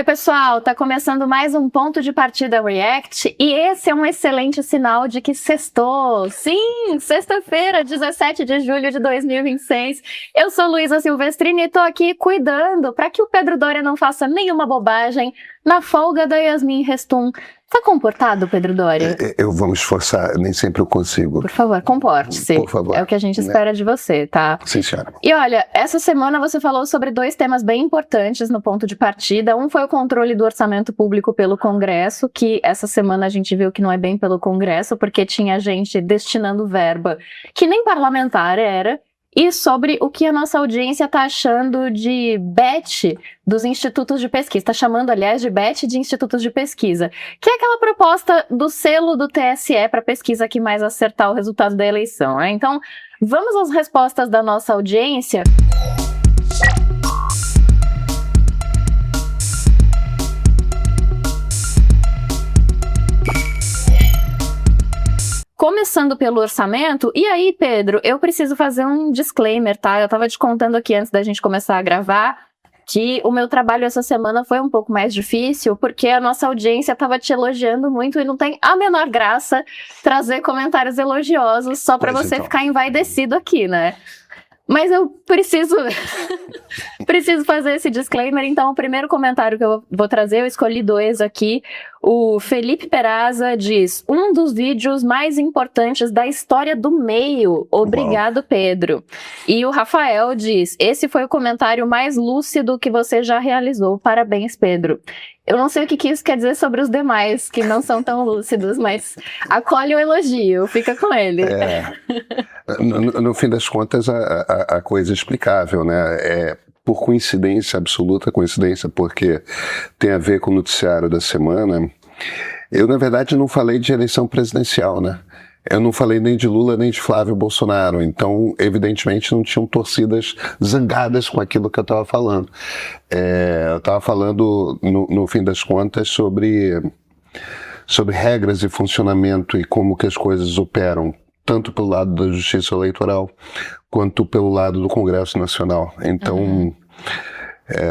Oi pessoal, tá começando mais um Ponto de Partida React e esse é um excelente sinal de que sextou. Sim, sexta-feira, 17 de julho de 2026. Eu sou Luísa Silvestrini e tô aqui cuidando para que o Pedro Doria não faça nenhuma bobagem na folga da Yasmin Restum. Tá comportado, Pedro Doria? Eu vou me esforçar, nem sempre eu consigo. Por favor, comporte-se. Por favor. É o que a gente espera de você, tá? Sim, senhora. E olha, essa semana você falou sobre dois temas bem importantes no ponto de partida. Um foi o controle do orçamento público pelo Congresso, que essa semana a gente viu que não é bem pelo Congresso, porque tinha gente destinando verba que nem parlamentar era. E sobre o que a nossa audiência está achando de BET dos institutos de pesquisa. Está chamando, aliás, de BET de institutos de pesquisa. Que é aquela proposta do selo do TSE para pesquisa que mais acertar o resultado da eleição, né? Então, vamos às respostas da nossa audiência. Começando pelo orçamento, e aí, Pedro, eu preciso fazer um disclaimer, tá? Eu tava te contando aqui antes da gente começar a gravar que o meu trabalho essa semana foi um pouco mais difícil, porque a nossa audiência tava te elogiando muito e não tem a menor graça trazer comentários elogiosos só pra você ficar envaidecido aqui, né? Mas eu preciso fazer esse disclaimer, então o primeiro comentário que eu vou trazer, eu escolhi dois aqui. O Felipe Peraza diz: um dos vídeos mais importantes da história do meio. Obrigado, Uau. Pedro. E o Rafael diz: esse foi o comentário mais lúcido que você já realizou. Parabéns, Pedro. Eu não sei o que isso quer dizer sobre os demais, que não são tão lúcidos, mas acolhe o elogio, fica com ele. No fim das contas, a coisa é explicável, né? Por coincidência, absoluta coincidência, porque tem a ver com o noticiário da semana. Eu, na verdade, não falei de eleição presidencial, né? Eu não falei nem de Lula nem de Flávio Bolsonaro, então, evidentemente, não tinham torcidas zangadas com aquilo que eu estava falando. Eu estava falando, no fim das contas, sobre regras e funcionamento e como que as coisas operam, tanto pelo lado da Justiça Eleitoral, quanto pelo lado do Congresso Nacional. Então,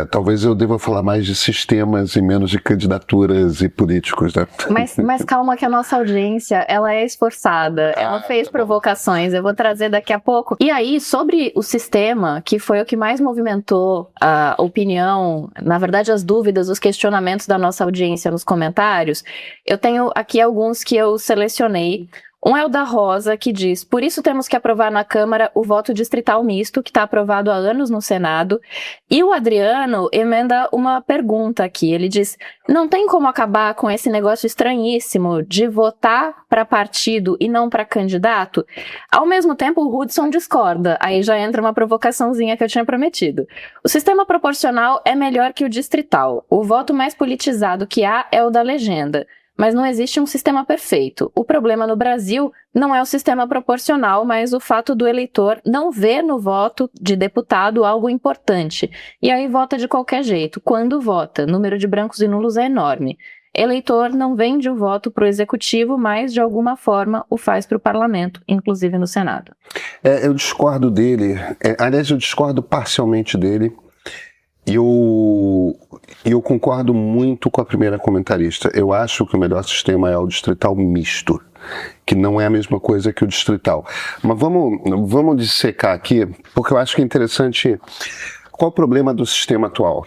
talvez eu deva falar mais de sistemas e menos de candidaturas e políticos, né? Mas calma que a nossa audiência, ela é esforçada, ela fez provocações, eu vou trazer daqui a pouco. E aí, sobre o sistema, que foi o que mais movimentou a opinião, na verdade as dúvidas, os questionamentos da nossa audiência nos comentários, eu tenho aqui alguns que eu selecionei. Um é o da Rosa, que diz: por isso temos que aprovar na Câmara o voto distrital misto, que está aprovado há anos no Senado. E o Adriano emenda uma pergunta aqui. Ele diz: não tem como acabar com esse negócio estranhíssimo de votar para partido e não para candidato? Ao mesmo tempo, o Hudson discorda. Aí já entra uma provocaçãozinha que eu tinha prometido. O sistema proporcional é melhor que o distrital. O voto mais politizado que há é o da legenda. Mas não existe um sistema perfeito. O problema no Brasil não é o sistema proporcional, mas o fato do eleitor não ver no voto de deputado algo importante. E aí vota de qualquer jeito. Quando vota, o número de brancos e nulos é enorme. Eleitor não vende o voto para o executivo, mas de alguma forma o faz para o parlamento, inclusive no Senado. Eu discordo dele. Aliás, eu discordo parcialmente dele. E eu concordo muito com a primeira comentarista. Eu acho que o melhor sistema é o distrital misto, que não é a mesma coisa que o distrital. Mas vamos dissecar aqui, porque eu acho que é interessante qual o problema do sistema atual.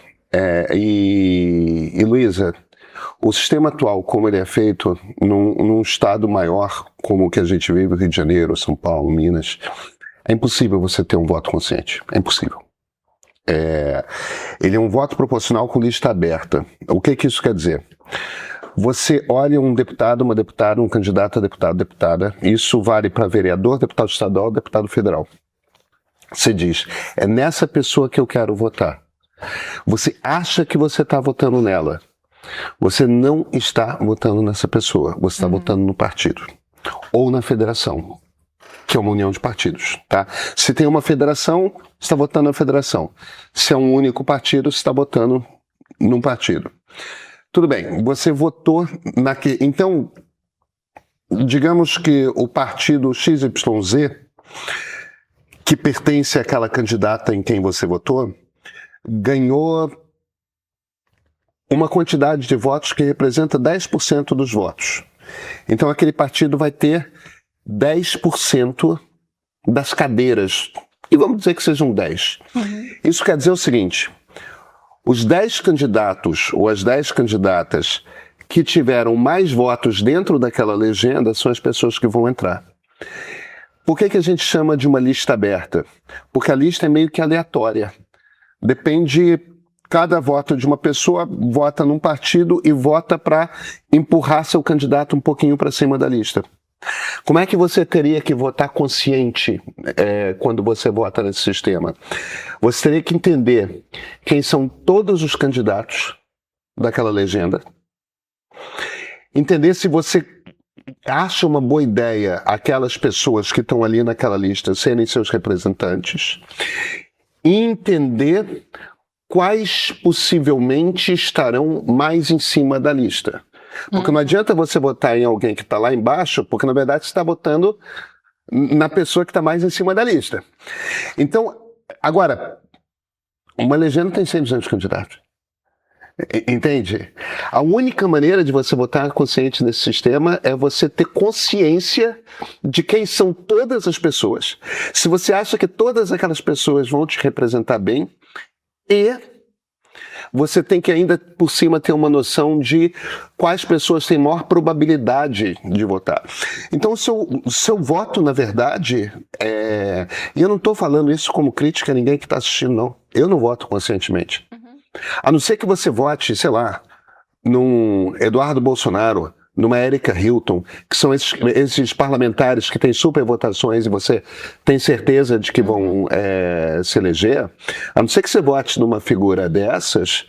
E Luísa, o sistema atual, como ele é feito num estado maior, como o que a gente vive, Rio de Janeiro, São Paulo, Minas, é impossível você ter um voto consciente. É impossível. Ele é um voto proporcional com lista aberta. O que isso quer dizer? Você olha um deputado, uma deputada, um candidato a deputado, deputada, isso vale para vereador, deputado estadual, deputado federal. Você diz: é nessa pessoa que eu quero votar. Você acha que você está votando nela. Você não está votando nessa pessoa, você está votando no partido. Ou na federação, que é uma união de partidos, tá? Se tem uma federação, você está votando na federação. Se é um único partido, você está votando num partido. Tudo bem, você votou naquele... Então, digamos que o partido XYZ, que pertence àquela candidata em quem você votou, ganhou uma quantidade de votos que representa 10% dos votos. Então aquele partido vai ter 10% das cadeiras. E vamos dizer que sejam 10. Isso quer dizer o seguinte: os 10 candidatos ou as 10 candidatas que tiveram mais votos dentro daquela legenda são as pessoas que vão entrar. Por que a gente chama de uma lista aberta? Porque a lista é meio que aleatória. Depende, cada voto de uma pessoa vota num partido e vota para empurrar seu candidato um pouquinho para cima da lista. Como é que você teria que votar consciente quando você vota nesse sistema? Você teria que entender quem são todos os candidatos daquela legenda, entender se você acha uma boa ideia aquelas pessoas que estão ali naquela lista serem seus representantes, e entender quais possivelmente estarão mais em cima da lista. Porque não adianta você votar em alguém que está lá embaixo, porque na verdade você está votando na pessoa que está mais em cima da lista. Então, agora, uma legenda tem 100, 200 candidatos. Entende? A única maneira de você votar consciente nesse sistema é você ter consciência de quem são todas as pessoas. Se você acha que todas aquelas pessoas vão te representar bem, e você tem que ainda por cima ter uma noção de quais pessoas têm maior probabilidade de votar. Então o seu voto, na verdade, e eu não estou falando isso como crítica a ninguém que está assistindo, não. Eu não voto conscientemente. A não ser que você vote, sei lá, num Eduardo Bolsonaro, numa Erika Hilton, que são esses parlamentares que têm super votações e você tem certeza de que vão se eleger. A não ser que você vote numa figura dessas,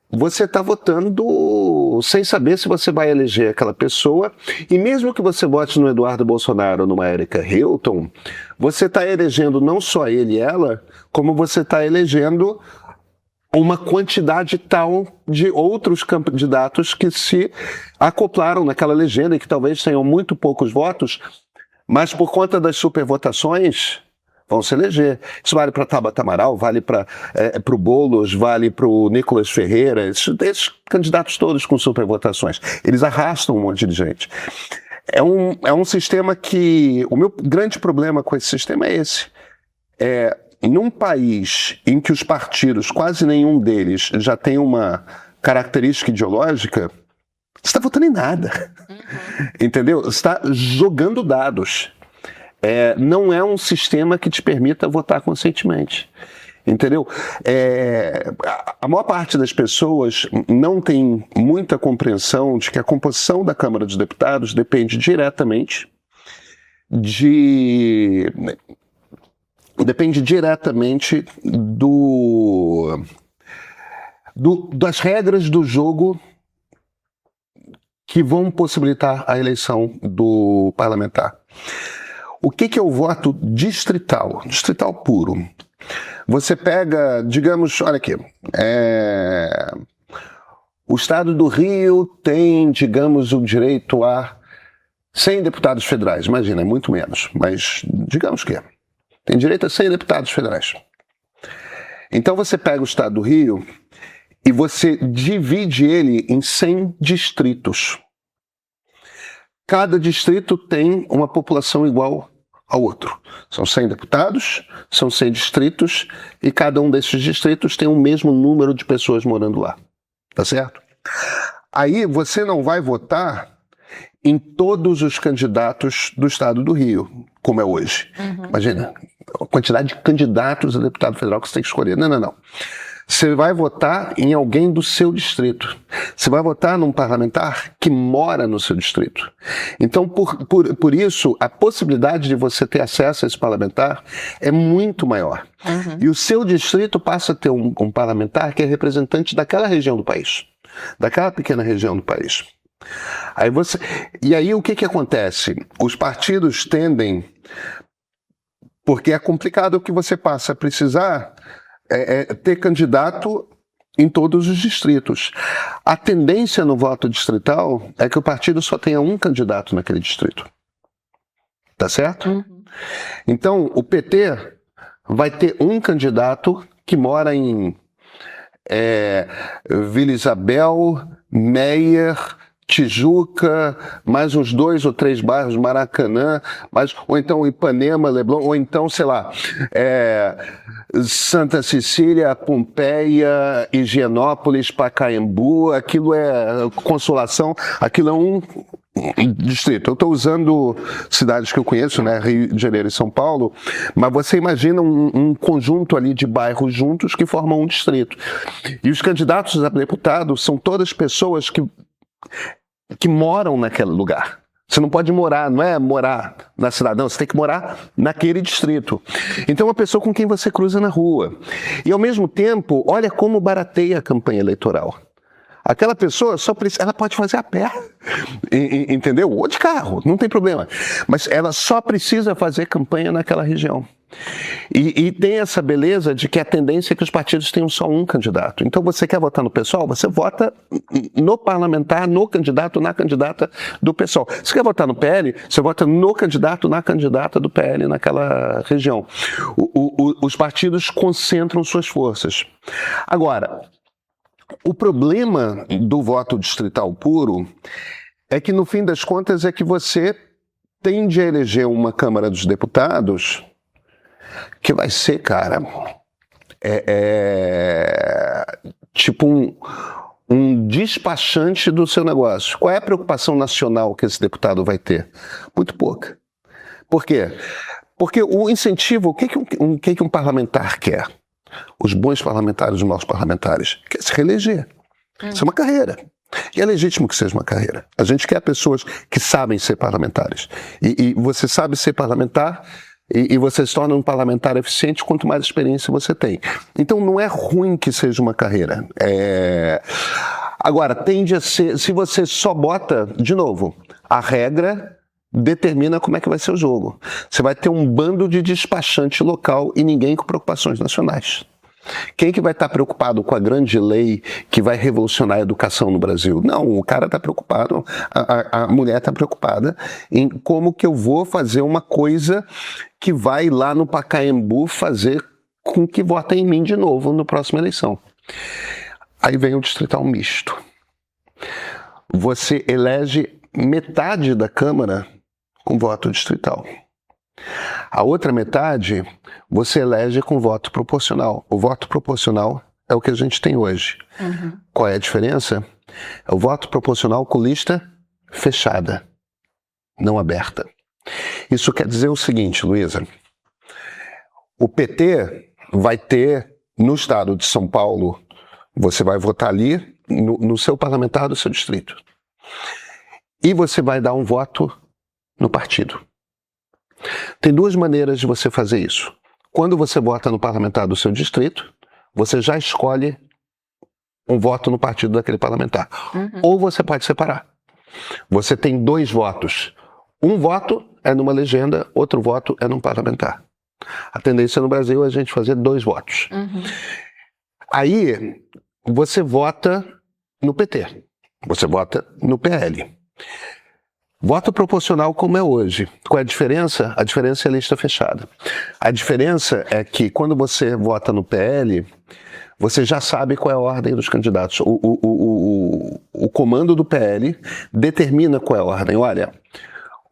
você está votando sem saber se você vai eleger aquela pessoa. E mesmo que você vote no Eduardo Bolsonaro ou numa Erika Hilton, você está elegendo não só ele e ela, como você está elegendo uma quantidade tal de outros candidatos que se acoplaram naquela legenda e que talvez tenham muito poucos votos, mas por conta das supervotações vão se eleger. Isso vale para Tabata Amaral, vale para o Boulos, vale para o Nicolas Ferreira, esses candidatos todos com supervotações. Eles arrastam um monte de gente. É um sistema que... O meu grande problema com esse sistema é esse. Num país em que os partidos, quase nenhum deles, já tem uma característica ideológica, você está votando em nada. Entendeu? Você está jogando dados. Não é um sistema que te permita votar conscientemente. Entendeu? A maior parte das pessoas não tem muita compreensão de que a composição da Câmara dos Deputados depende diretamente das regras do jogo que vão possibilitar a eleição do parlamentar. O que é o voto distrital? Distrital puro. Você pega, digamos, olha aqui, o estado do Rio tem, digamos, o direito a 100 deputados federais. Imagina, é muito menos, mas digamos que tem direito a 100 deputados federais. Então você pega o estado do Rio e você divide ele em 100 distritos. Cada distrito tem uma população igual ao outro. São 100 deputados, são 100 distritos, e cada um desses distritos tem o mesmo número de pessoas morando lá. Tá certo? Aí você não vai votar em todos os candidatos do estado do Rio, como é hoje. Imagina, a quantidade de candidatos a deputado federal que você tem que escolher. Não. Você vai votar em alguém do seu distrito. Você vai votar num parlamentar que mora no seu distrito. Então, por isso, a possibilidade de você ter acesso a esse parlamentar é muito maior. E o seu distrito passa a ter um parlamentar que é representante daquela região do país, daquela pequena região do país. E aí o que acontece? Os partidos tendem, porque é complicado que você passa a precisar ter candidato em todos os distritos. A tendência no voto distrital é que o partido só tenha um candidato naquele distrito. Tá certo? Então, o PT vai ter um candidato que mora em Vila Isabel, Meier, Tijuca, mais uns 2 ou 3 bairros, Maracanã, ou então Ipanema, Leblon, ou então, sei lá, Santa Cecília, Pompeia, Higienópolis, Pacaembu, aquilo é Consolação, aquilo é um distrito. Eu estou usando cidades que eu conheço, né, Rio de Janeiro e São Paulo, mas você imagina um conjunto ali de bairros juntos que formam um distrito. E os candidatos a deputado são todas pessoas que moram naquele lugar. Você não pode morar, não é morar na cidade, não, você tem que morar naquele distrito. Então, é uma pessoa com quem você cruza na rua. E, ao mesmo tempo, olha como barateia a campanha eleitoral. Aquela pessoa ela pode fazer a pé, entendeu? Ou de carro, não tem problema. Mas ela só precisa fazer campanha naquela região. E tem essa beleza de que a tendência é que os partidos tenham só um candidato. Então você quer votar no PSOL, você vota no parlamentar, no candidato, na candidata do PSOL. Você quer votar no PL, você vota no candidato, na candidata do PL naquela região. Os partidos concentram suas forças. Agora, o problema do voto distrital puro é que, no fim das contas, é que você tende a eleger uma Câmara dos Deputados que vai ser, cara, tipo um despachante do seu negócio. Qual é a preocupação nacional que esse deputado vai ter? Muito pouca. Por quê? Porque o incentivo, o que um parlamentar quer? Os bons parlamentares, os maus parlamentares, quer se reeleger. Isso é uma carreira. E é legítimo que seja uma carreira. A gente quer pessoas que sabem ser parlamentares. E você sabe ser parlamentar e você se torna um parlamentar eficiente quanto mais experiência você tem. Então não é ruim que seja uma carreira. Agora, tende a ser, se você só bota, de novo, a regra determina como é que vai ser o jogo. Você vai ter um bando de despachante local e ninguém com preocupações nacionais. Quem que vai estar preocupado com a grande lei que vai revolucionar a educação no Brasil? Não, o cara está preocupado, a mulher está preocupada em como que eu vou fazer uma coisa que vai lá no Pacaembu fazer com que votem em mim de novo na próxima eleição. Aí vem o distrital misto. Você elege metade da Câmara com voto distrital. A outra metade você elege com voto proporcional. O voto proporcional é o que a gente tem hoje. Uhum. Qual é a diferença? É o voto proporcional com lista fechada, não aberta. Isso quer dizer o seguinte, Luísa. O PT vai ter, no estado de São Paulo, você vai votar ali no seu parlamentar do seu distrito. E você vai dar um voto no partido. Tem 2 maneiras de você fazer isso. Quando você vota no parlamentar do seu distrito, você já escolhe um voto no partido daquele parlamentar. Uhum. Ou você pode separar. Você tem 2 votos. Um voto é numa legenda, outro voto é num parlamentar. A tendência no Brasil é a gente fazer 2 votos. Uhum. Aí, você vota no PT. Você vota no PL. Voto proporcional como é hoje. Qual é a diferença? A diferença é a lista fechada. A diferença é que quando você vota no PL, você já sabe qual é a ordem dos candidatos. O comando do PL determina qual é a ordem. Olha,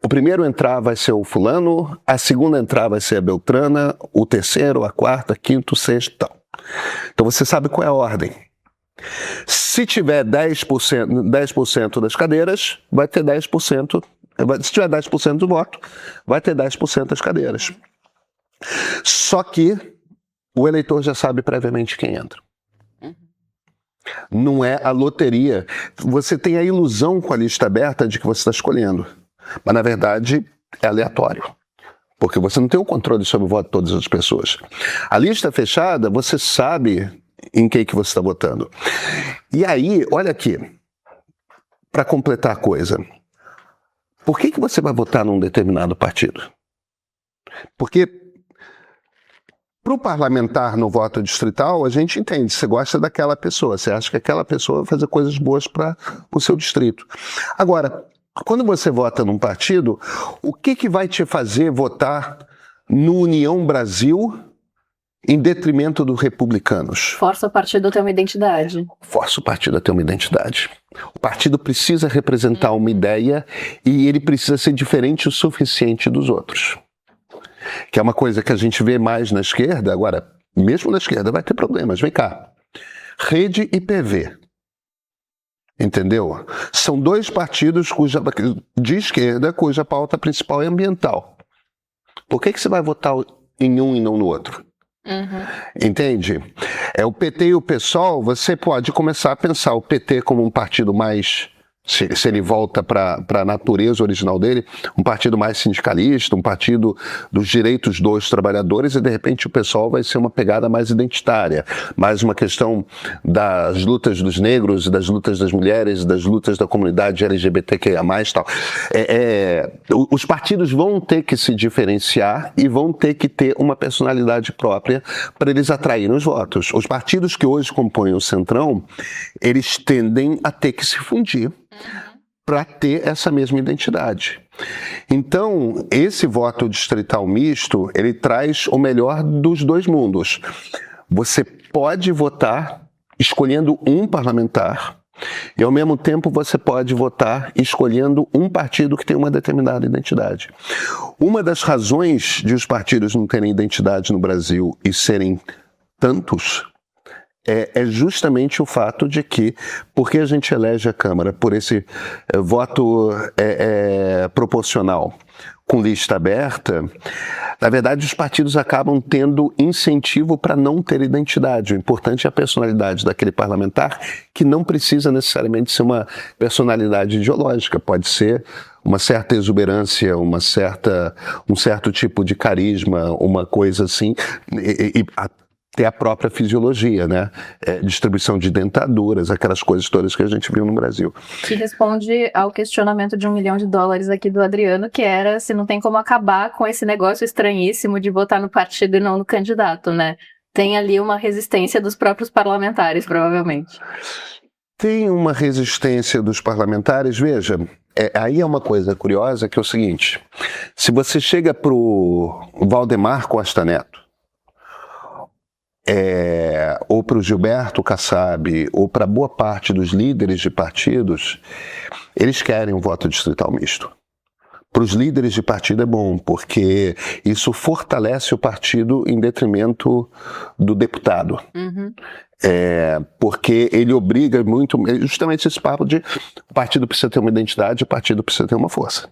o primeiro a entrar vai ser o fulano, a segunda a entrar vai ser a Beltrana, o terceiro, a quarta, quinto, sexto, tal. Então você sabe qual é a ordem. Se tiver 10% das cadeiras, vai ter 10%. Se tiver 10% do voto, vai ter 10% das cadeiras. Só que o eleitor já sabe previamente quem entra. Não é a loteria. Você tem a ilusão com a lista aberta de que você está escolhendo. Mas, na verdade, é aleatório. Porque você não tem o controle sobre o voto de todas as pessoas. A lista fechada, você sabe em quem que você está votando. E aí, olha aqui, para completar a coisa, por que você vai votar num determinado partido? Porque para o parlamentar no voto distrital, a gente entende, você gosta daquela pessoa, você acha que aquela pessoa vai fazer coisas boas para o seu distrito. Agora, quando você vota num partido, o que vai te fazer votar no União Brasil em detrimento dos republicanos. Força o partido a ter uma identidade. Força o partido a ter uma identidade. O partido precisa representar uma ideia e ele precisa ser diferente o suficiente dos outros. Que é uma coisa que a gente vê mais na esquerda. Agora, mesmo na esquerda vai ter problemas. Vem cá. Rede e PV. Entendeu? São dois partidos de esquerda cuja pauta principal é ambiental. Por que você vai votar em um e não no outro? Entende? O PT e o PSOL, você pode começar a pensar o PT como um partido mais, se ele volta para a natureza original dele, um partido mais sindicalista, um partido dos direitos dos trabalhadores, e de repente o PSOL vai ser uma pegada mais identitária, mais uma questão das lutas dos negros, das lutas das mulheres, das lutas da comunidade LGBTQIA+, tal. Os partidos vão ter que se diferenciar e vão ter que ter uma personalidade própria para eles atraírem os votos. Os partidos que hoje compõem o Centrão, eles tendem a ter que se fundir para ter essa mesma identidade. Então, esse voto distrital misto, ele traz o melhor dos dois mundos. Você pode votar escolhendo um parlamentar e, ao mesmo tempo, você pode votar escolhendo um partido que tem uma determinada identidade. Uma das razões de os partidos não terem identidade no Brasil e serem tantos é justamente o fato de que, porque a gente elege a Câmara por esse voto proporcional com lista aberta, na verdade os partidos acabam tendo incentivo para não ter identidade. O importante é a personalidade daquele parlamentar, que não precisa necessariamente ser uma personalidade ideológica, pode ser uma certa exuberância, um certo tipo de carisma, uma coisa assim, ter a própria fisiologia, né? Distribuição de dentaduras, aquelas coisas todas que a gente viu no Brasil. Que responde ao questionamento de $1 milhão aqui do Adriano, que era se não tem como acabar com esse negócio estranhíssimo de votar no partido e não no candidato, né? Tem ali uma resistência dos próprios parlamentares, provavelmente. Tem uma resistência dos parlamentares, veja, aí é uma coisa curiosa que é o seguinte, se você chega pro Valdemar Costa Neto, ou para o Gilberto Kassab, ou para boa parte dos líderes de partidos, eles querem um voto distrital misto. Para os líderes de partido é bom, porque isso fortalece o partido em detrimento do deputado. Porque ele obriga muito, justamente esse papo de o partido precisa ter uma identidade, o partido precisa ter uma força.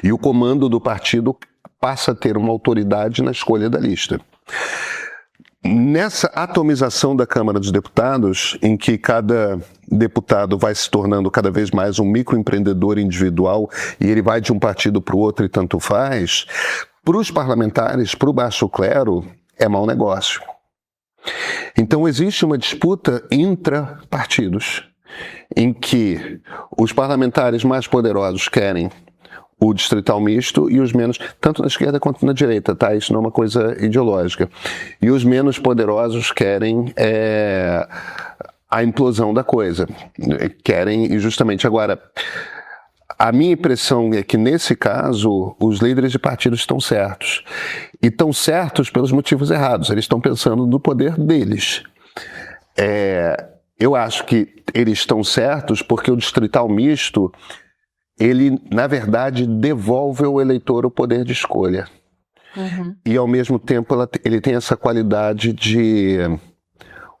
E o comando do partido passa a ter uma autoridade na escolha da lista. Nessa atomização da Câmara dos Deputados, em que cada deputado vai se tornando cada vez mais um microempreendedor individual e ele vai de um partido para o outro e tanto faz, para os parlamentares, para o baixo clero, é mau negócio. Então existe uma disputa intra-partidos, em que os parlamentares mais poderosos querem o distrital misto e os menos, tanto na esquerda quanto na direita, tá? Isso não é uma coisa ideológica. E os menos poderosos querem a implosão da coisa. Querem, e justamente agora, a minha impressão é que nesse caso, os líderes de partidos estão certos. E estão certos pelos motivos errados. Eles estão pensando no poder deles. Eu acho que eles estão certos porque o distrital misto, ele, na verdade, devolve ao eleitor o poder de escolha. E, ao mesmo tempo, ele tem essa qualidade de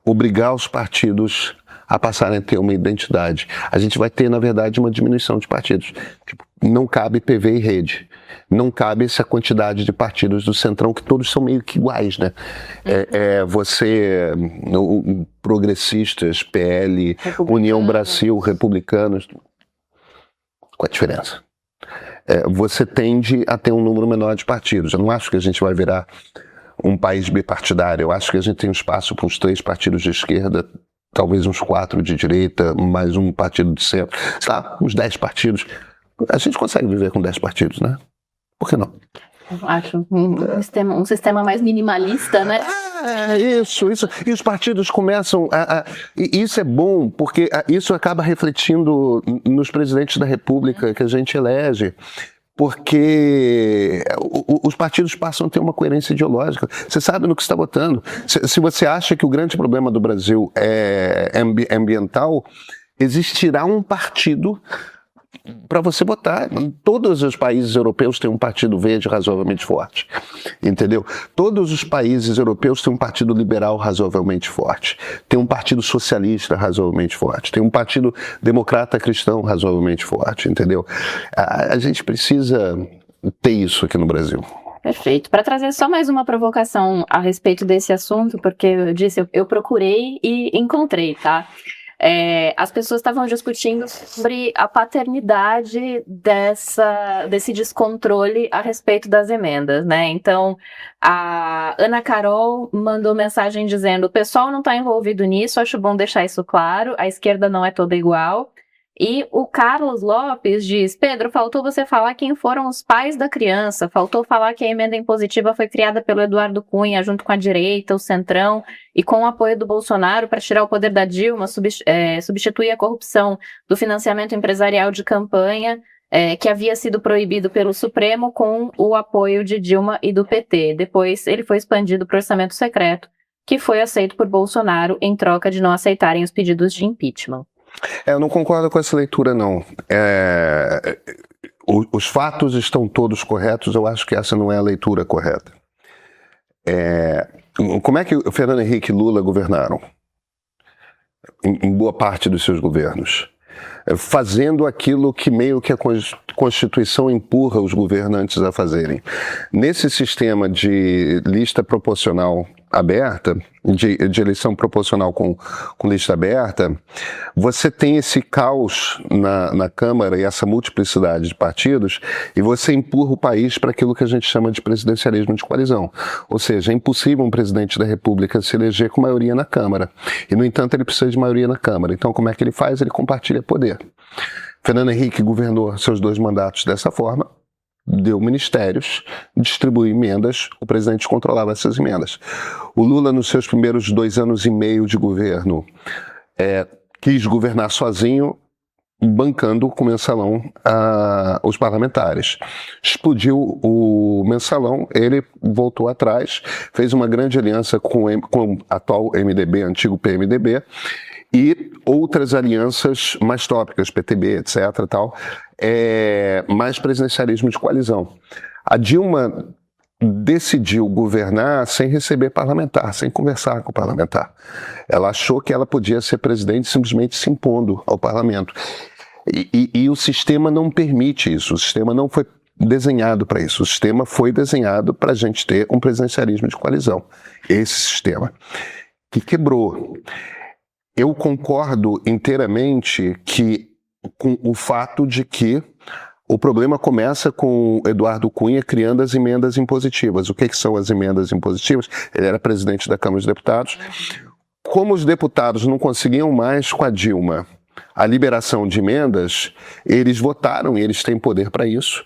obrigar os partidos a passarem a ter uma identidade. A gente vai ter, na verdade, uma diminuição de partidos. Tipo, não cabe PV e rede. Não cabe essa quantidade de partidos do Centrão, que todos são meio que iguais, né? Progressistas, PL, União Brasil, Republicanos. Qual a diferença? Você tende a ter um número menor de partidos. Eu não acho que a gente vai virar um país bipartidário. Eu acho que a gente tem espaço para uns 3 partidos de esquerda, talvez uns 4 de direita, mais um partido de centro. Sei lá, uns 10 partidos. A gente consegue viver com 10 partidos, né? Por que não? Eu acho um sistema mais minimalista, né? Isso. E os partidos começam e isso é bom, porque isso acaba refletindo nos presidentes da República que a gente elege. porque os partidos passam a ter uma coerência ideológica. Você sabe no que está votando. Se você acha que o grande problema do Brasil é ambiental, existirá um partido para você votar. Todos os países europeus têm um partido verde razoavelmente forte, entendeu? Todos os países europeus têm um partido liberal razoavelmente forte, tem um partido socialista razoavelmente forte, tem um partido democrata cristão razoavelmente forte, entendeu? A gente precisa ter isso aqui no Brasil. Perfeito. Para trazer só mais uma provocação a respeito desse assunto, porque eu disse, eu procurei e encontrei, tá? As pessoas estavam discutindo sobre a paternidade desse descontrole a respeito das emendas, né? Então, a Ana Carol mandou mensagem dizendo: o pessoal não está envolvido nisso, acho bom deixar isso claro, a esquerda não é toda igual. E o Carlos Lopes diz: Pedro, faltou você falar quem foram os pais da criança, faltou falar que a emenda impositiva foi criada pelo Eduardo Cunha junto com a direita, o Centrão e com o apoio do Bolsonaro para tirar o poder da Dilma, substituir a corrupção do financiamento empresarial de campanha, que havia sido proibido pelo Supremo com o apoio de Dilma e do PT. Depois ele foi expandido para o orçamento secreto, que foi aceito por Bolsonaro em troca de não aceitarem os pedidos de impeachment. Eu não concordo com essa leitura, não. Os fatos estão todos corretos, eu acho que essa não é a leitura correta. Como é que o Fernando Henrique e Lula governaram? Em boa parte dos seus governos. Fazendo aquilo que meio que a Constituição empurra os governantes a fazerem. Nesse sistema de lista proporcional aberta, de eleição proporcional com lista aberta, você tem esse caos na Câmara e essa multiplicidade de partidos, e você empurra o país para aquilo que a gente chama de presidencialismo de coalizão. Ou seja, é impossível um presidente da República se eleger com maioria na Câmara. E, no entanto, ele precisa de maioria na Câmara. Então, como é que ele faz? Ele compartilha poder. Fernando Henrique governou seus 2 mandatos dessa forma, deu ministérios, distribuiu emendas, o presidente controlava essas emendas. O Lula, nos seus primeiros 2 anos e meio de governo, quis governar sozinho, bancando com o mensalão os parlamentares. Explodiu o mensalão, ele voltou atrás, fez uma grande aliança com o atual MDB, antigo PMDB, e outras alianças mais tópicas, PTB, etc. Tal, mais presidencialismo de coalizão. A Dilma decidiu governar sem receber parlamentar, sem conversar com o parlamentar. Ela achou que ela podia ser presidente simplesmente se impondo ao parlamento. E o sistema não permite isso, o sistema não foi desenhado para isso, o sistema foi desenhado para a gente ter um presidencialismo de coalizão. Esse sistema que quebrou. Eu concordo inteiramente com o fato de que o problema começa com o Eduardo Cunha criando as emendas impositivas. O que são as emendas impositivas? Ele era presidente da Câmara dos Deputados. Como os deputados não conseguiam mais com a Dilma a liberação de emendas, eles votaram, e eles têm poder para isso,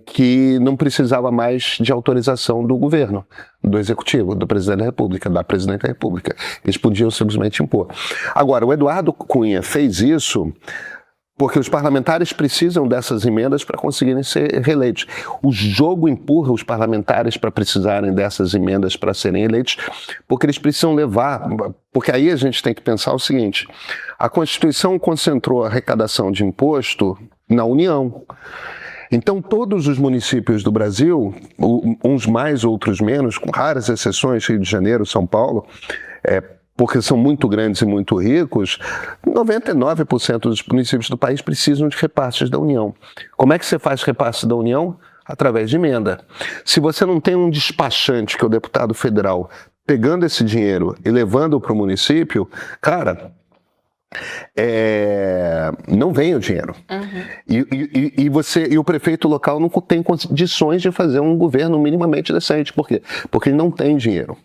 que não precisava mais de autorização do governo, do executivo, do presidente da República, da presidente da República. Eles podiam simplesmente impor. Agora, o Eduardo Cunha fez isso porque os parlamentares precisam dessas emendas para conseguirem ser reeleitos. O jogo empurra os parlamentares para precisarem dessas emendas para serem eleitos, porque eles precisam levar... Porque aí a gente tem que pensar o seguinte: a Constituição concentrou a arrecadação de imposto na União. Então, todos os municípios do Brasil, uns mais, outros menos, com raras exceções, Rio de Janeiro, São Paulo, porque são muito grandes e muito ricos, 99% dos municípios do país precisam de repasses da União. Como é que você faz repasse da União? Através de emenda. Se você não tem um despachante, que é o deputado federal, pegando esse dinheiro e levando para o município, cara... não vem o dinheiro. E o prefeito local não tem condições de fazer um governo minimamente decente. Por quê? Porque ele não tem dinheiro.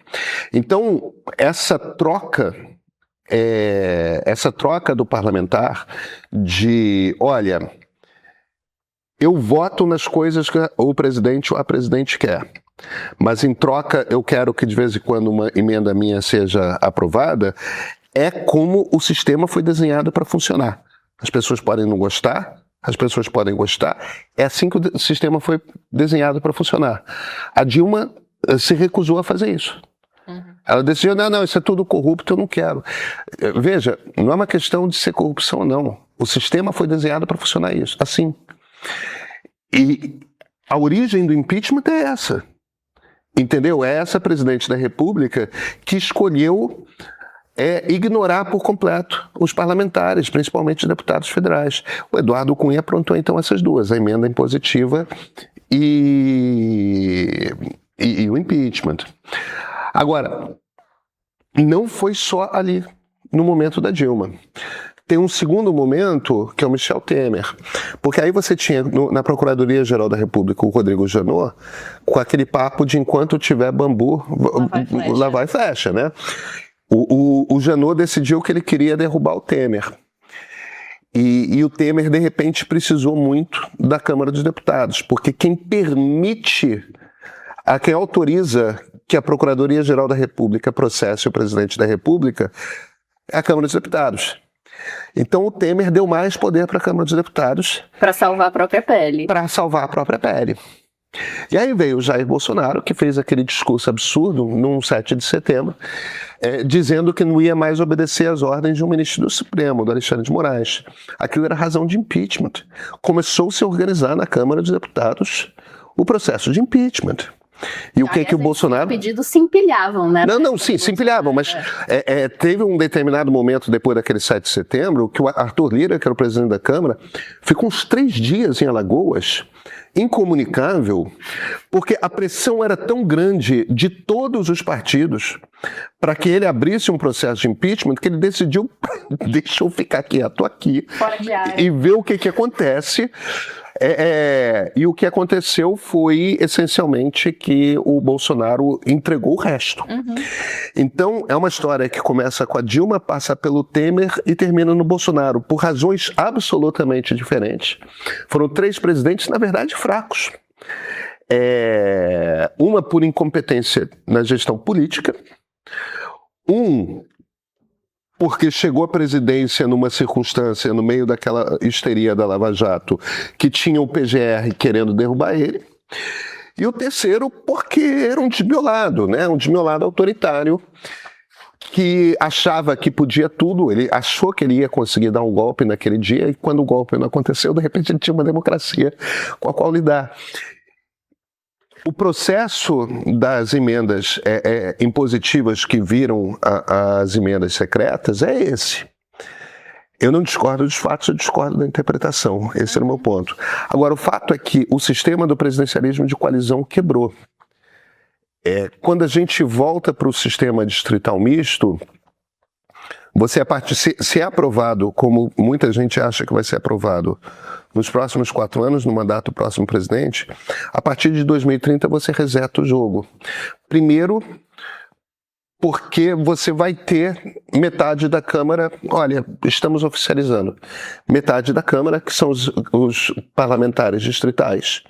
Então, essa troca do parlamentar de, olha, eu voto nas coisas que o presidente ou a presidente quer, mas em troca eu quero que de vez em quando uma emenda minha seja aprovada, é como o sistema foi desenhado para funcionar. As pessoas podem não gostar, as pessoas podem gostar. É assim que o sistema foi desenhado para funcionar. A Dilma se recusou a fazer isso. Ela decidiu, não, isso é tudo corrupto, eu não quero. Veja, não é uma questão de ser corrupção ou não. O sistema foi desenhado para funcionar isso, assim. E a origem do impeachment é essa. Entendeu? É essa presidente da República que escolheu ignorar por completo os parlamentares, principalmente os deputados federais. O Eduardo Cunha aprontou então essas duas, a emenda impositiva e o impeachment. Agora, não foi só ali, no momento da Dilma. Tem um segundo momento, que é o Michel Temer. Porque aí você tinha, na Procuradoria-Geral da República, o Rodrigo Janot, com aquele papo de enquanto tiver bambu, lá vai flecha, né? O Janot decidiu que ele queria derrubar o Temer. E o Temer, de repente, precisou muito da Câmara dos Deputados, porque quem autoriza que a Procuradoria-Geral da República processe o presidente da República é a Câmara dos Deputados. Então o Temer deu mais poder para a Câmara dos Deputados. Para salvar a própria pele. Para salvar a própria pele. E aí veio o Jair Bolsonaro, que fez aquele discurso absurdo, num 7 de setembro, dizendo que não ia mais obedecer às ordens de um ministro do Supremo, do Alexandre de Moraes. Aquilo era razão de impeachment. Começou-se a organizar na Câmara dos Deputados o processo de impeachment. E o que o Bolsonaro... Os pedidos se empilhavam, né? Não, sim, se empilhavam, mas teve um determinado momento depois daquele 7 de setembro que o Arthur Lira, que era o presidente da Câmara, ficou uns 3 dias em Alagoas, incomunicável, porque a pressão era tão grande de todos os partidos para que ele abrisse um processo de impeachment que ele decidiu, deixa eu ficar quieto aqui e ver o que acontece. E o que aconteceu foi, essencialmente, que o Bolsonaro entregou o resto. Então, é uma história que começa com a Dilma, passa pelo Temer e termina no Bolsonaro, por razões absolutamente diferentes. Foram 3 presidentes, na verdade, fracos. Uma por incompetência na gestão política, porque chegou à presidência numa circunstância, no meio daquela histeria da Lava Jato, que tinha o PGR querendo derrubar ele. E o terceiro, porque era um desmiolado, né? Um desmiolado autoritário, que achava que podia tudo. Ele achou que ele ia conseguir dar um golpe naquele dia, e quando o golpe não aconteceu, de repente ele tinha uma democracia com a qual lidar. O processo das emendas impositivas que viram as emendas secretas é esse. Eu não discordo dos fatos, eu discordo da interpretação. Esse era o meu ponto. Agora, o fato é que o sistema do presidencialismo de coalizão quebrou. Quando a gente volta para o sistema distrital misto, se é aprovado, como muita gente acha que vai ser aprovado, nos próximos 4 anos, no mandato do próximo presidente, a partir de 2030 você reseta o jogo. Primeiro, porque você vai ter metade da Câmara, olha, estamos oficializando, metade da Câmara, que são os parlamentares distritais.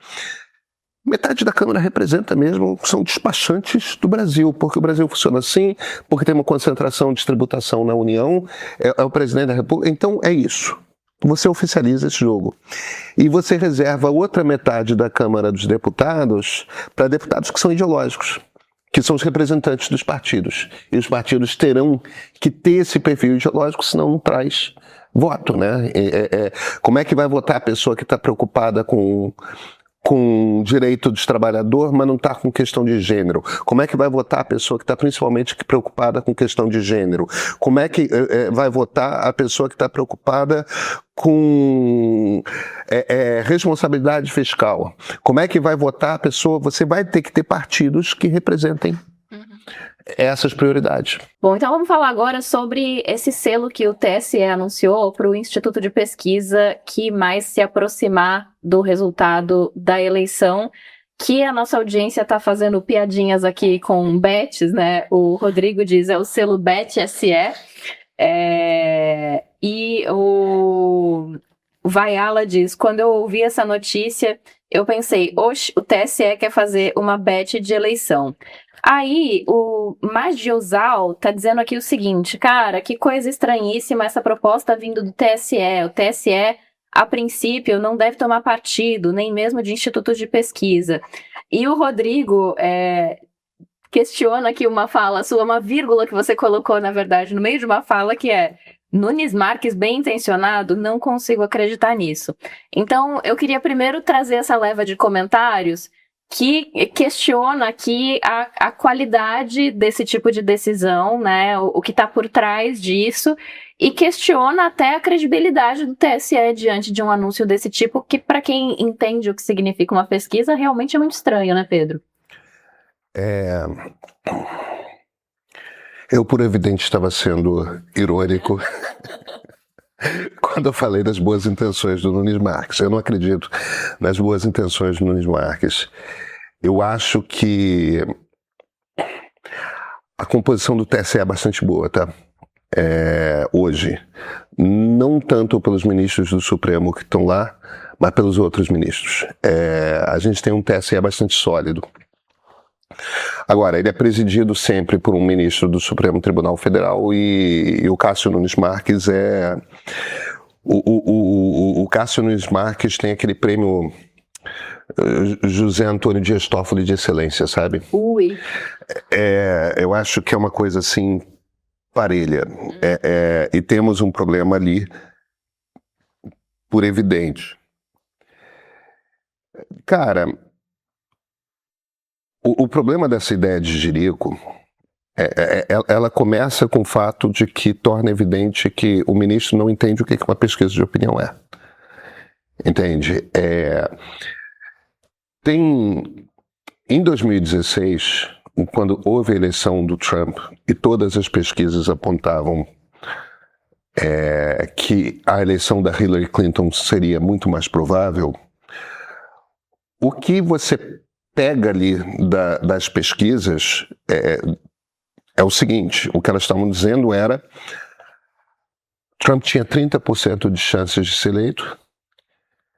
Metade da Câmara representa mesmo, são despachantes do Brasil, porque o Brasil funciona assim, porque tem uma concentração de tributação na União, é o presidente da República, então é isso. Você oficializa esse jogo. E você reserva outra metade da Câmara dos Deputados para deputados que são ideológicos, que são os representantes dos partidos. E os partidos terão que ter esse perfil ideológico, senão não traz voto, né? Como é que vai votar a pessoa que está preocupada com direito dos trabalhadores, mas não está com questão de gênero? Como é que vai votar a pessoa que está principalmente preocupada com questão de gênero? Como é que vai votar a pessoa que está preocupada com responsabilidade fiscal? Como é que vai votar a pessoa? Você vai ter que ter partidos que representem essas prioridades. Bom, então vamos falar agora sobre esse selo que o TSE anunciou para o Instituto de Pesquisa que mais se aproximar do resultado da eleição, que a nossa audiência está fazendo piadinhas aqui com bets, né? O Rodrigo diz, é o selo Bet-SE, e o Vaiala diz, quando eu ouvi essa notícia, eu pensei, oxe, o TSE quer fazer uma bet de eleição. Aí, o Magiosal tá dizendo aqui o seguinte, cara, que coisa estranhíssima essa proposta vindo do TSE. O TSE a princípio, não deve tomar partido, nem mesmo de institutos de pesquisa. E o Rodrigo questiona aqui uma fala sua, uma vírgula que você colocou, na verdade, no meio de uma fala que é: Nunes Marques, bem intencionado, não consigo acreditar nisso. Então, eu queria primeiro trazer essa leva de comentários que questiona aqui a qualidade desse tipo de decisão, né, o que está por trás disso, e questiona até a credibilidade do TSE diante de um anúncio desse tipo, que para quem entende o que significa uma pesquisa, realmente é muito estranho, né, Pedro? Eu, por evidente, estava sendo irônico quando eu falei das boas intenções do Nunes Marques. Eu não acredito nas boas intenções do Nunes Marques. Eu acho que a composição do TSE é bastante boa, tá? Hoje. Não tanto pelos ministros do Supremo que estão lá, mas pelos outros ministros. A gente tem um TSE bastante sólido. Agora, ele é presidido sempre por um ministro do Supremo Tribunal Federal e o Cássio Nunes Marques o Cássio Nunes Marques tem aquele prêmio José Antônio Dias Toffoli de excelência, sabe? Ui. Eu acho que é uma coisa assim parelha. E temos um problema ali por evidente. Cara, o problema dessa ideia de jirico, ela começa com o fato de que torna evidente que o ministro não entende o que uma pesquisa de opinião é. Entende? Em 2016, quando houve a eleição do Trump e todas as pesquisas apontavam que a eleição da Hillary Clinton seria muito mais provável, o que você pega ali das pesquisas é o seguinte: o que elas estavam dizendo era Trump tinha 30% de chances de ser eleito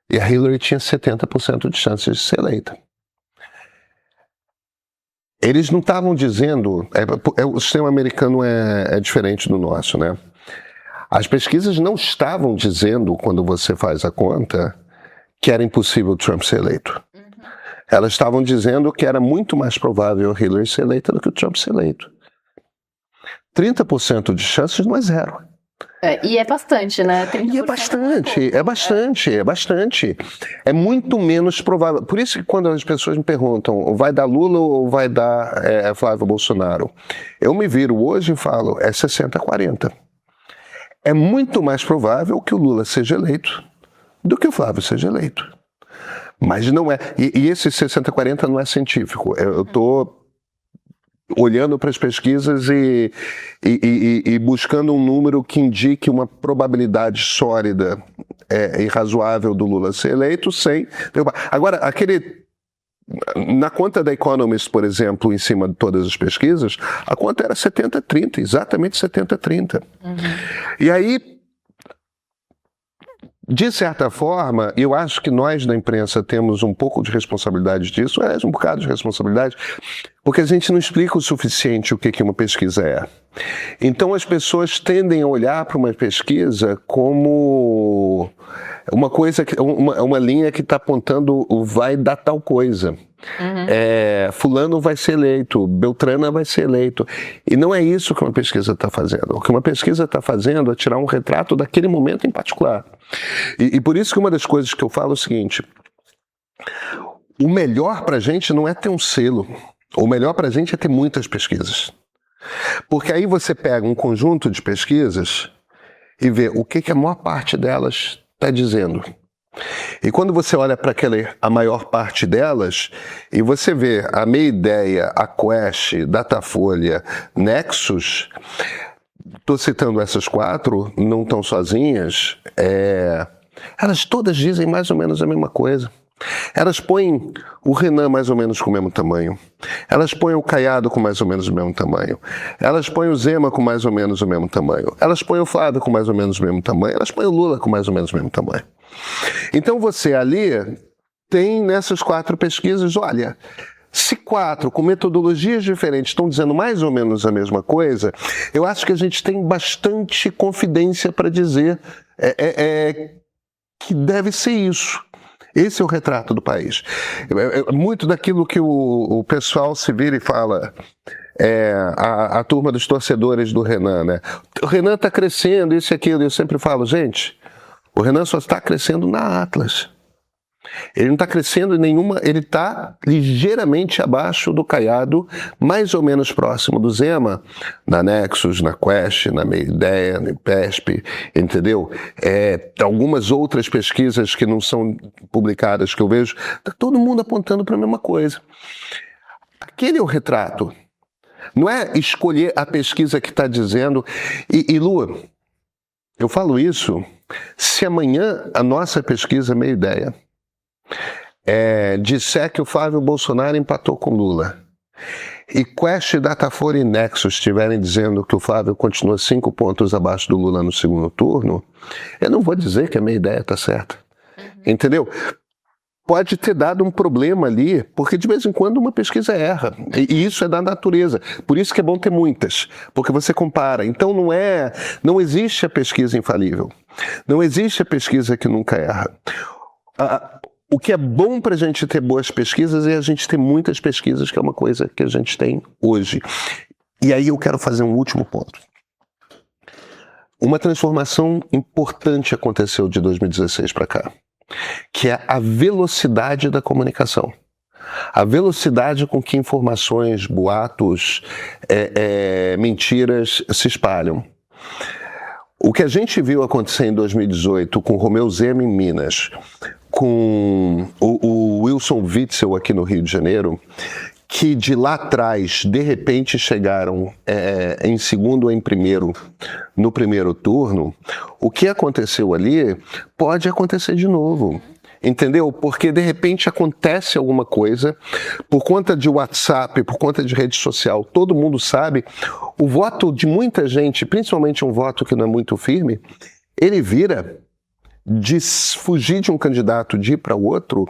e a Hillary tinha 70% de chances de ser eleita. Eles não estavam dizendo... o sistema americano é diferente do nosso, né? As pesquisas não estavam dizendo, quando você faz a conta, que era impossível Trump ser eleito. Elas estavam dizendo que era muito mais provável a Hillary ser eleita do que o Trump ser eleito. 30% de chances não é zero. E é bastante, né? E é bastante. É muito menos provável. Por isso que quando as pessoas me perguntam, vai dar Lula ou vai dar Flávio Bolsonaro? Eu me viro hoje e falo, 60-40. É muito mais provável que o Lula seja eleito do que o Flávio seja eleito. Mas não é. E esse 60-40 não é científico. Eu estou olhando para as pesquisas e buscando um número que indique uma probabilidade sólida e razoável do Lula ser eleito sem derrubar. Agora, na conta da Economist, por exemplo, em cima de todas as pesquisas, a conta era 70-30, exatamente 70-30. E aí, de certa forma, eu acho que nós da imprensa temos um pouco de responsabilidade disso, um bocado de responsabilidade, porque a gente não explica o suficiente o que uma pesquisa é. Então as pessoas tendem a olhar para uma pesquisa como uma coisa, uma linha que está apontando vai dar tal coisa. Fulano vai ser eleito, Beltrana vai ser eleito. E não é isso que uma pesquisa está fazendo. O que uma pesquisa está fazendo é tirar um retrato daquele momento em particular. E por isso que uma das coisas que eu falo é o seguinte: o melhor para a gente não é ter um selo, o melhor para a gente é ter muitas pesquisas. Porque aí você pega um conjunto de pesquisas e vê o que a maior parte delas está dizendo. E quando você olha para a maior parte delas, e você vê a Meia Ideia, a Quest, Datafolha, Nexus, estou citando essas 4, não estão sozinhas, elas todas dizem mais ou menos a mesma coisa. Elas põem o Renan mais ou menos com o mesmo tamanho. Elas põem o Caiado com mais ou menos o mesmo tamanho. Elas põem o Zema com mais ou menos o mesmo tamanho. Elas põem o Flávio com mais ou menos o mesmo tamanho. Elas põem o Lula com mais ou menos o mesmo tamanho. Então você ali tem nessas 4 pesquisas, olha, se 4 com metodologias diferentes estão dizendo mais ou menos a mesma coisa, eu acho que a gente tem bastante confidência para dizer que deve ser isso. Esse é o retrato do país. Muito daquilo que o pessoal se vira e fala, a turma dos torcedores do Renan, né? O Renan está crescendo, isso e aquilo. Eu sempre falo, gente, o Renan só está crescendo na Atlas. Ele não está crescendo em nenhuma, ele está ligeiramente abaixo do Caiado, mais ou menos próximo do Zema, na Nexus, na Quest, na Meia Ideia, na IPESP, entendeu? Algumas outras pesquisas que não são publicadas que eu vejo, está todo mundo apontando para a mesma coisa. Aquele é o retrato. Não é escolher a pesquisa que está dizendo. E Lu, eu falo isso, se amanhã a nossa pesquisa Meia Ideia disser que o Flávio Bolsonaro empatou com Lula e Quest, Datafolha e Nexus estiverem dizendo que o Flávio continua 5 pontos abaixo do Lula no segundo turno, eu não vou dizer que a minha ideia está certa. Entendeu? Pode ter dado um problema ali, porque de vez em quando uma pesquisa erra, e isso é da natureza. Por isso que é bom ter muitas, porque você compara. Então não existe a pesquisa infalível, não existe a pesquisa que nunca erra. O que é bom para a gente ter boas pesquisas é a gente ter muitas pesquisas, que é uma coisa que a gente tem hoje. E aí eu quero fazer um último ponto. Uma transformação importante aconteceu de 2016 para cá, que é a velocidade da comunicação. A velocidade com que informações, boatos, mentiras se espalham. O que a gente viu acontecer em 2018 com Romeu Zema em Minas, com o Wilson Witzel aqui no Rio de Janeiro, que de lá atrás, de repente, chegaram em segundo ou em primeiro no primeiro turno, o que aconteceu ali pode acontecer de novo. Entendeu? Porque de repente acontece alguma coisa, por conta de WhatsApp, por conta de rede social, todo mundo sabe, o voto de muita gente, principalmente um voto que não é muito firme, ele vira de fugir de um candidato, de ir para o outro,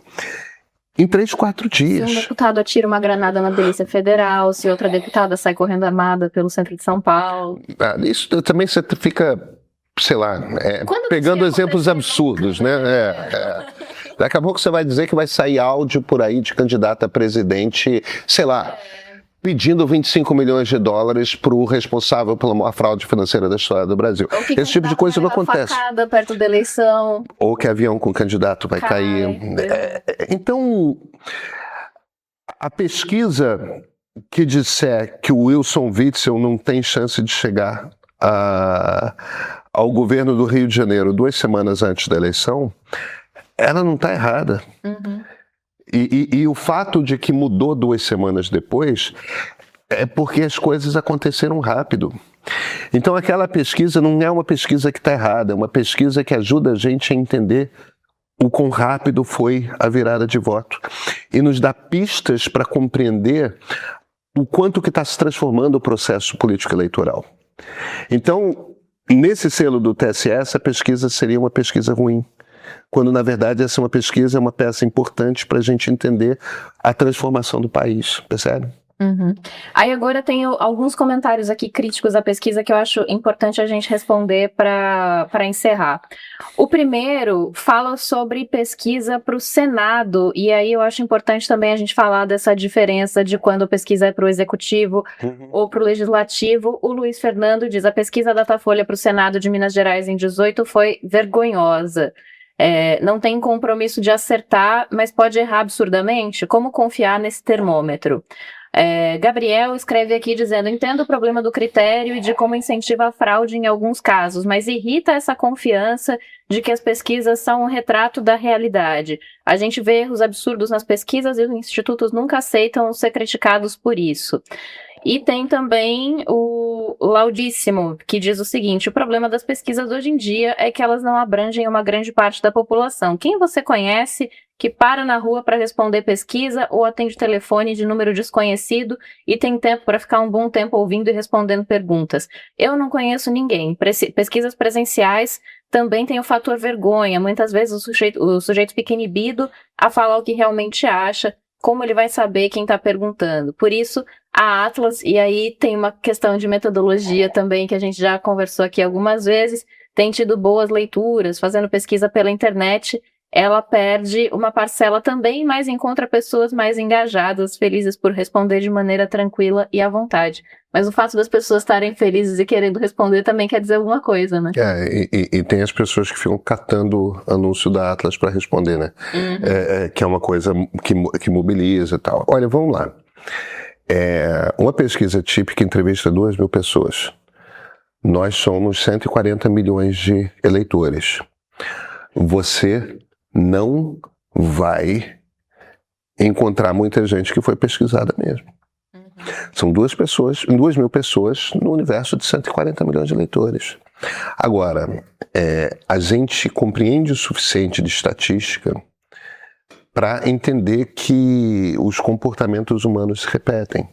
em 3, 4 dias. Se um deputado atira uma granada na Polícia Federal, se outra deputada sai correndo armada pelo centro de São Paulo. Isso também você fica, sei lá, pegando exemplos absurdos, né? Daqui a pouco você vai dizer que vai sair áudio por aí de candidato a presidente, sei lá, pedindo 25 milhões de dólares para o responsável pela maior fraude financeira da história do Brasil. Esse tipo de coisa não acontece. Facada perto da eleição. Ou que avião com candidato vai cair. Então, a pesquisa que disser que o Wilson Witzel não tem chance de chegar ao governo do Rio de Janeiro 2 semanas antes da eleição, ela não está errada. Uhum. E o fato de que mudou 2 semanas depois é porque as coisas aconteceram rápido. Então aquela pesquisa não é uma pesquisa que está errada, é uma pesquisa que ajuda a gente a entender o quão rápido foi a virada de voto e nos dá pistas para compreender o quanto que está se transformando o processo político-eleitoral. Então, nesse selo do TSE, essa pesquisa seria uma pesquisa ruim, quando na verdade essa é uma pesquisa, é uma peça importante para a gente entender a transformação do país, percebe? Uhum. Aí agora tem alguns comentários aqui críticos à pesquisa que eu acho importante a gente responder para encerrar. O primeiro fala sobre pesquisa para o Senado, e aí eu acho importante também a gente falar dessa diferença de quando a pesquisa é para o Executivo ou para o Legislativo. O Luiz Fernando diz: a pesquisa Datafolha para o Senado de Minas Gerais em 18 foi vergonhosa. Não tem compromisso de acertar, mas pode errar absurdamente? Como confiar nesse termômetro? Gabriel escreve aqui dizendo: entendo o problema do critério e de como incentiva a fraude em alguns casos, mas irrita essa confiança de que as pesquisas são um retrato da realidade. A gente vê erros absurdos nas pesquisas e os institutos nunca aceitam ser criticados por isso. E tem também o Laudíssimo, que diz o seguinte: o problema das pesquisas hoje em dia é que elas não abrangem uma grande parte da população. Quem você conhece que para na rua para responder pesquisa ou atende telefone de número desconhecido e tem tempo para ficar um bom tempo ouvindo e respondendo perguntas? Eu não conheço ninguém. Pesquisas presenciais também tem o fator vergonha. Muitas vezes o sujeito fica inibido a falar o que realmente acha. Como ele vai saber quem está perguntando? Por isso, a Atlas, e aí tem uma questão de metodologia também, que a gente já conversou aqui algumas vezes, tem tido boas leituras, fazendo pesquisa pela internet, ela perde uma parcela também, mas encontra pessoas mais engajadas, felizes por responder de maneira tranquila e à vontade. Mas o fato das pessoas estarem felizes e querendo responder também quer dizer alguma coisa, né? E tem as pessoas que ficam catando anúncio da Atlas para responder, né? Que é uma coisa que mobiliza e tal. Olha, vamos lá. Uma pesquisa típica entrevista 2.000 pessoas. Nós somos 140 milhões de eleitores. Você não vai encontrar muita gente que foi pesquisada mesmo. São 2.000 pessoas no universo de 140 milhões de eleitores. Agora, a gente compreende o suficiente de estatística para entender que os comportamentos humanos se repetem.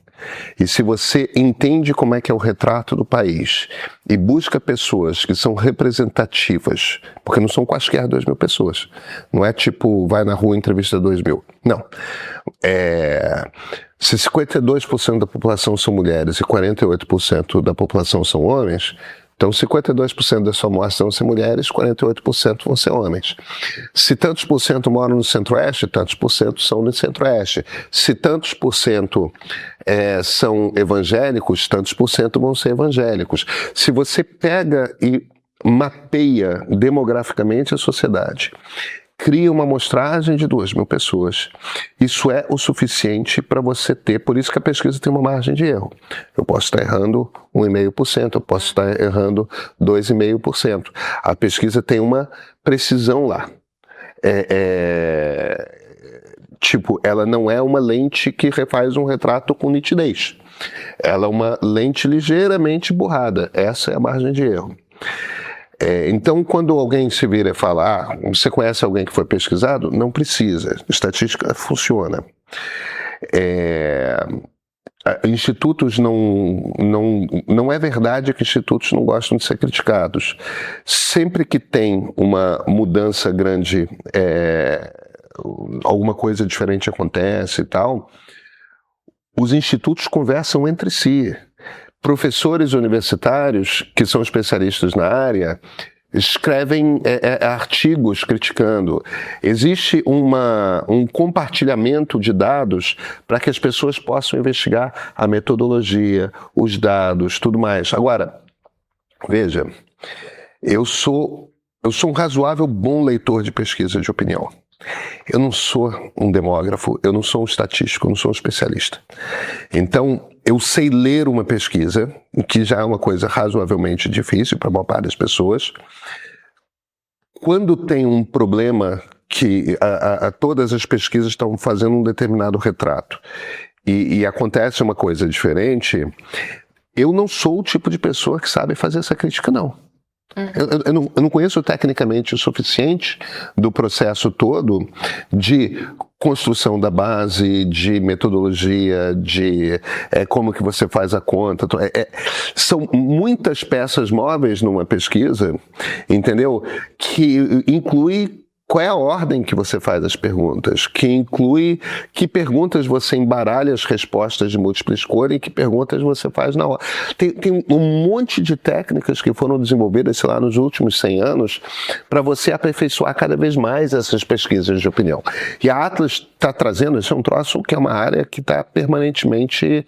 E se você entende como é que é o retrato do país e busca pessoas que são representativas, porque não são quaisquer 2.000 pessoas, não é tipo, vai na rua e entrevista 2.000, não. Se 52% da população são mulheres e 48% da população são homens, então 52% da sua amostra vão ser mulheres, 48% vão ser homens. Se tantos por cento moram no Centro-Oeste, tantos por cento são no Centro-Oeste. Se tantos por cento são evangélicos, tantos por cento vão ser evangélicos. Se você pega e mapeia demograficamente a sociedade, cria uma amostragem de 2.000 pessoas. Isso é o suficiente para você ter, por isso que a pesquisa tem uma margem de erro. Eu posso estar errando 1,5%, eu posso estar errando 2,5%. A pesquisa tem uma precisão lá. Tipo, ela não é uma lente que refaz um retrato com nitidez. Ela é uma lente ligeiramente borrada. Essa é a margem de erro. Então, quando alguém se vira e fala, você conhece alguém que foi pesquisado? Não precisa. Estatística funciona. Institutos não é verdade que institutos não gostam de ser criticados. Sempre que tem uma mudança grande, alguma coisa diferente acontece e tal, os institutos conversam entre si. Professores universitários, que são especialistas na área, escrevem artigos criticando. Existe um compartilhamento de dados para que as pessoas possam investigar a metodologia, os dados, tudo mais. Agora, veja, eu sou um razoável bom leitor de pesquisa de opinião. Eu não sou um demógrafo, eu não sou um estatístico, eu não sou um especialista. Então, eu sei ler uma pesquisa, que já é uma coisa razoavelmente difícil para a maior parte das pessoas. Quando tem um problema que todas as pesquisas estão fazendo um determinado retrato e acontece uma coisa diferente, eu não sou o tipo de pessoa que sabe fazer essa crítica, não. Eu não conheço tecnicamente o suficiente do processo todo de construção da base, de metodologia, de como que você faz a conta. São muitas peças móveis numa pesquisa, entendeu? Que inclui qual é a ordem que você faz as perguntas, que inclui que perguntas você embaralha as respostas de múltipla escolha e que perguntas você faz na hora. Tem um monte de técnicas que foram desenvolvidas, sei lá, nos últimos 100 anos para você aperfeiçoar cada vez mais essas pesquisas de opinião. E a Atlas está trazendo, esse é um troço que é uma área que está permanentemente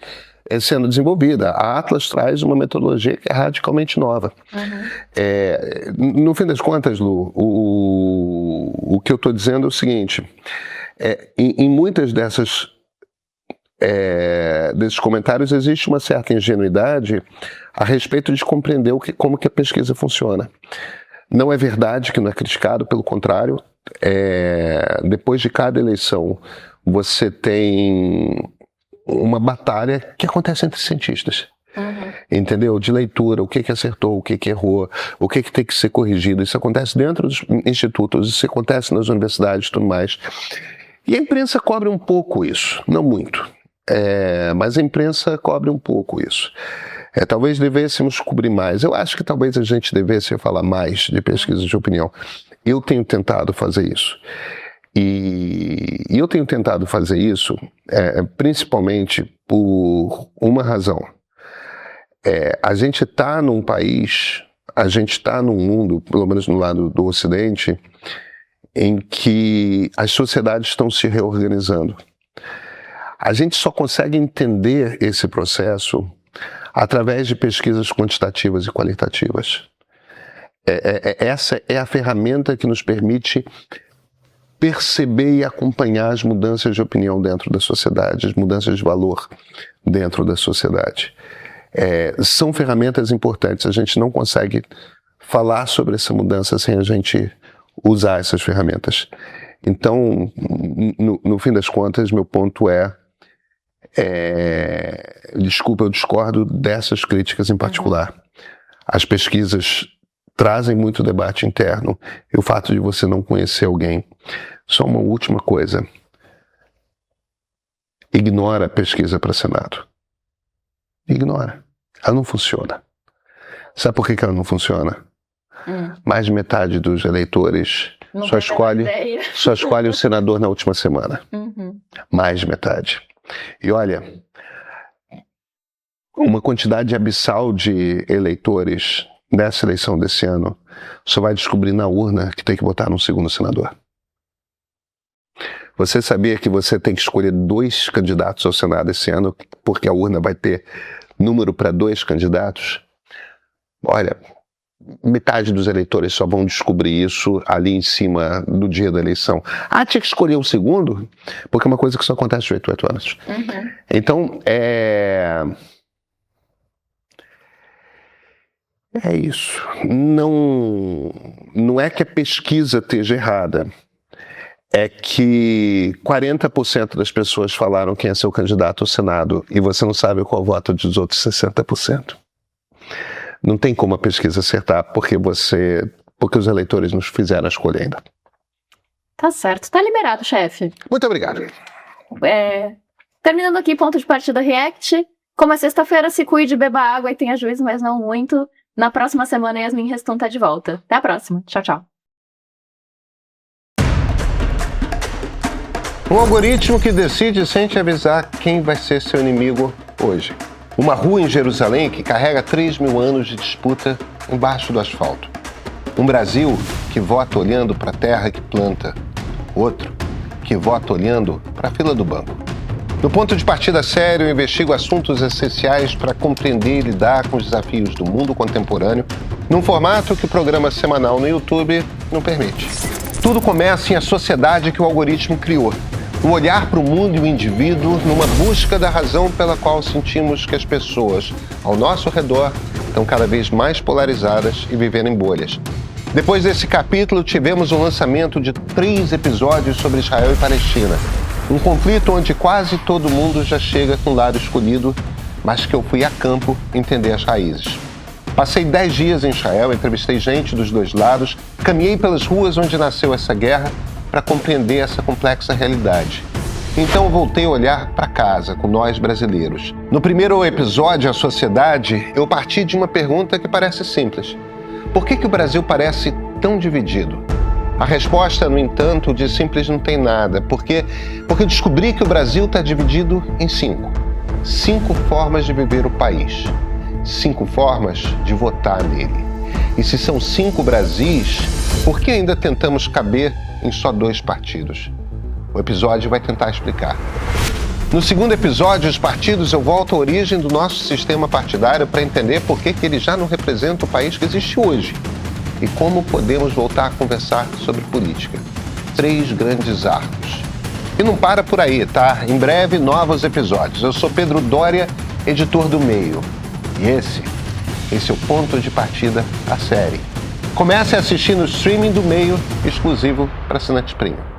sendo desenvolvida. A Atlas traz uma metodologia que é radicalmente nova. No fim das contas, Lu, o que eu estou dizendo é o seguinte, em muitas desses comentários existe uma certa ingenuidade a respeito de compreender como que a pesquisa funciona. Não é verdade que não é criticado, pelo contrário, depois de cada eleição você tem uma batalha que acontece entre cientistas. Entendeu? De leitura, o que acertou, o que errou, o que tem que ser corrigido. Isso acontece dentro dos institutos, isso acontece nas universidades e tudo mais. E a imprensa cobre um pouco isso, não muito, mas a imprensa cobre um pouco isso. Talvez devêssemos cobrir mais. Eu acho que talvez a gente devesse falar mais de pesquisa de opinião. Eu tenho tentado fazer isso. E eu tenho tentado fazer isso principalmente por uma razão. A gente está num país a gente está num mundo, pelo menos no lado do Ocidente, em que as sociedades estão se reorganizando. A gente só consegue entender esse processo através de pesquisas quantitativas e qualitativas. Essa é a ferramenta que nos permite perceber e acompanhar as mudanças de opinião dentro da sociedade, as mudanças de valor dentro da sociedade. São ferramentas importantes, a gente não consegue falar sobre essa mudança sem a gente usar essas ferramentas. Então, no fim das contas, meu ponto desculpa, eu discordo dessas críticas em particular. As pesquisas trazem muito debate interno e o fato de você não conhecer alguém. Só uma última coisa. Ignora a pesquisa para Senado. Ignora. Ela não funciona. Sabe por que ela não funciona? Mais de metade dos eleitores só escolhe o senador na última semana. Mais de metade. E olha, uma quantidade abissal de eleitores nessa eleição desse ano só vai descobrir na urna que tem que votar num segundo senador. Você sabia que você tem que escolher 2 candidatos ao Senado esse ano porque a urna vai ter número para 2 candidatos? Olha, metade dos eleitores só vão descobrir isso ali em cima do dia da eleição. Tinha que escolher um segundo? Porque é uma coisa que só acontece de 8 anos. Então, é isso. Não é que a pesquisa esteja errada. É que 40% das pessoas falaram quem é seu candidato ao Senado e você não sabe qual voto dos outros 60%. Não tem como a pesquisa acertar porque os eleitores nos fizeram a escolha ainda. Tá certo. Tá liberado, chefe. Muito obrigado. Terminando aqui, ponto de partida React. Como é sexta-feira, se cuide, beba água e tenha juízo, mas não muito. Na próxima semana, Yasmin Reston tá de volta. Até a próxima. Tchau, tchau. Um algoritmo que decide sem te avisar quem vai ser seu inimigo hoje. Uma rua em Jerusalém que carrega 3.000 anos de disputa embaixo do asfalto. Um Brasil que vota olhando para a terra que planta. Outro que vota olhando para a fila do banco. No ponto de partida sério, eu investigo assuntos essenciais para compreender e lidar com os desafios do mundo contemporâneo num formato que o programa semanal no YouTube não permite. Tudo começa em A Sociedade que o Algoritmo Criou. O olhar para o mundo e o indivíduo numa busca da razão pela qual sentimos que as pessoas ao nosso redor estão cada vez mais polarizadas e vivendo em bolhas. Depois desse capítulo, tivemos o lançamento de 3 episódios sobre Israel e Palestina. Um conflito onde quase todo mundo já chega com o lado escolhido, mas que eu fui a campo entender as raízes. Passei 10 dias em Israel, entrevistei gente dos 2 lados, caminhei pelas ruas onde nasceu essa guerra para compreender essa complexa realidade. Então voltei a olhar para casa, com nós brasileiros. No primeiro episódio, A Sociedade, eu parti de uma pergunta que parece simples. Por que o Brasil parece tão dividido? A resposta, no entanto, de simples não tem nada, porque eu descobri que o Brasil está dividido em 5. 5 formas de viver o país. 5 formas de votar nele. E se são 5 Brasis, por que ainda tentamos caber em só 2 partidos? O episódio vai tentar explicar. No segundo episódio, Os Partidos, eu volto à origem do nosso sistema partidário para entender por que ele já não representa o país que existe hoje e como podemos voltar a conversar sobre política. 3 grandes arcos. E não para por aí, tá? Em breve, novos episódios. Eu sou Pedro Doria, editor do Meio. E esse é o ponto de partida, a série. Comece a assistir no streaming do Meio, exclusivo para assinantes premium.